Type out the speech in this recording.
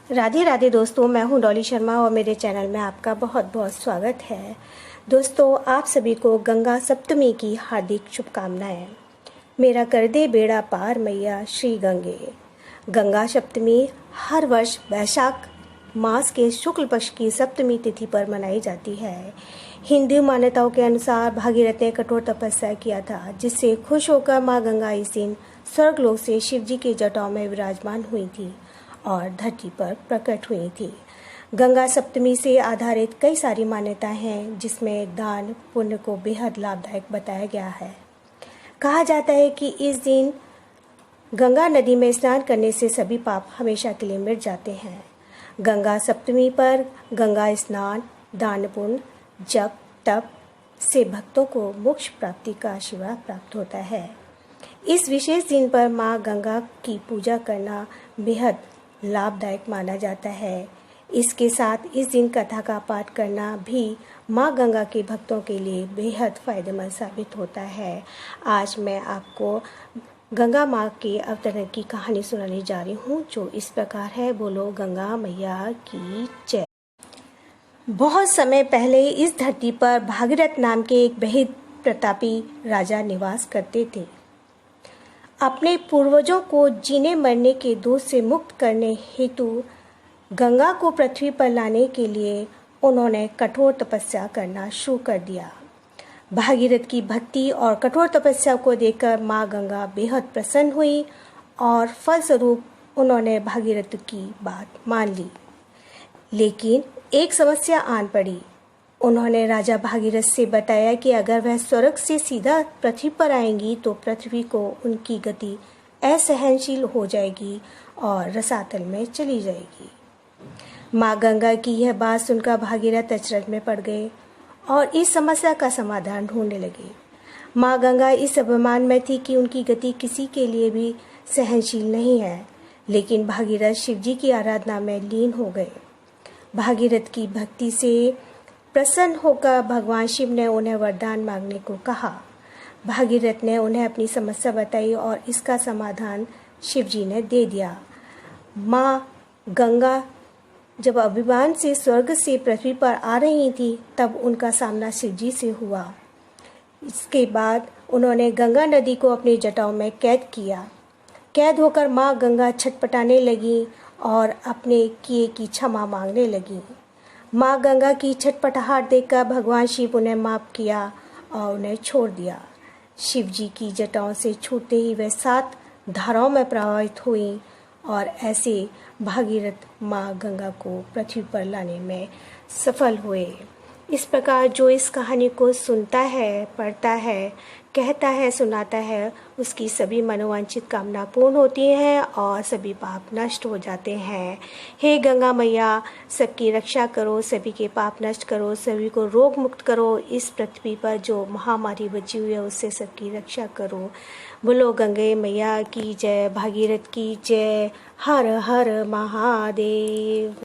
राधे राधे दोस्तों, मैं हूं डॉली शर्मा और मेरे चैनल में आपका बहुत बहुत स्वागत है। दोस्तों, आप सभी को गंगा सप्तमी की हार्दिक शुभकामनाएं। मेरा कर दे बेड़ा पार मैया श्री गंगे। गंगा सप्तमी हर वर्ष वैशाख मास के शुक्ल पक्ष की सप्तमी तिथि पर मनाई जाती है। हिंदू मान्यताओं के अनुसार भागीरथ ने कठोर तपस्या किया था, जिससे खुश होकर माँ गंगा इस दिन स्वर्गलोक से शिव जी के जटाओं में विराजमान हुई थी और धरती पर प्रकट हुई थी। गंगा सप्तमी से आधारित कई सारी मान्यताएं हैं, जिसमें दान पुण्य को बेहद लाभदायक बताया गया है। कहा जाता है कि इस दिन गंगा नदी में स्नान करने से सभी पाप हमेशा के लिए मिट जाते हैं। गंगा सप्तमी पर गंगा स्नान, दान पुण्य, जप तप से भक्तों को मोक्ष प्राप्ति का आशीर्वाद प्राप्त होता है। इस विशेष दिन पर माँ गंगा की पूजा करना बेहद लाभदायक माना जाता है। इसके साथ इस दिन कथा का पाठ करना भी माँ गंगा के भक्तों के लिए बेहद फायदेमंद साबित होता है। आज मैं आपको गंगा माँ के अवतरण की कहानी सुनाने जा रही हूँ, जो इस प्रकार है। बोलो गंगा मैया की जय। बहुत समय पहले इस धरती पर भागीरथ नाम के एक बेहद प्रतापी राजा निवास करते थे। अपने पूर्वजों को जीने मरने के दोष से मुक्त करने हेतु गंगा को पृथ्वी पर लाने के लिए उन्होंने कठोर तपस्या करना शुरू कर दिया। भागीरथ की भक्ति और कठोर तपस्या को देखकर माँ गंगा बेहद प्रसन्न हुई और फलस्वरूप उन्होंने भागीरथ की बात मान ली। लेकिन एक समस्या आन पड़ी। उन्होंने राजा भागीरथ से बताया कि अगर वह स्वर्ग से सीधा पृथ्वी पर आएंगी तो पृथ्वी को उनकी गति असहनशील हो जाएगी और रसातल में चली जाएगी। माँ गंगा की यह बात सुनकर भागीरथ अचरज में पड़ गए और इस समस्या का समाधान ढूंढने लगे। माँ गंगा इस अभिमान में थी कि उनकी गति किसी के लिए भी सहनशील नहीं है, लेकिन भागीरथ शिव जी की आराधना में लीन हो गए। भागीरथ की भक्ति से प्रसन्न होकर भगवान शिव ने उन्हें वरदान मांगने को कहा। भागीरथ ने उन्हें अपनी समस्या बताई और इसका समाधान शिव जी ने दे दिया। माँ गंगा जब अभिमान से स्वर्ग से पृथ्वी पर आ रही थी, तब उनका सामना शिव जी से हुआ। इसके बाद उन्होंने गंगा नदी को अपनी जटाओं में कैद किया। कैद होकर माँ गंगा छटपटाने लगी और अपने किए की क्षमा मांगने लगी। माँ गंगा की छटपटाहट देखकर भगवान शिव उन्हें माफ किया और उन्हें छोड़ दिया। शिव जी की जटाओं से छूटते ही वे 7 धाराओं में प्रवाहित हुई और ऐसे भागीरथ माँ गंगा को पृथ्वी पर लाने में सफल हुए। इस प्रकार जो इस कहानी को सुनता है, पढ़ता है, कहता है, सुनाता है, उसकी सभी मनोवांछित कामना पूर्ण होती हैं और सभी पाप नष्ट हो जाते हैं। हे गंगा मैया, सबकी रक्षा करो, सभी के पाप नष्ट करो, सभी को रोग मुक्त करो। इस पृथ्वी पर जो महामारी बची हुई है उससे सबकी रक्षा करो। बोलो गंगे मैया की जय, भागीरथ की जय। हर हर महादेव।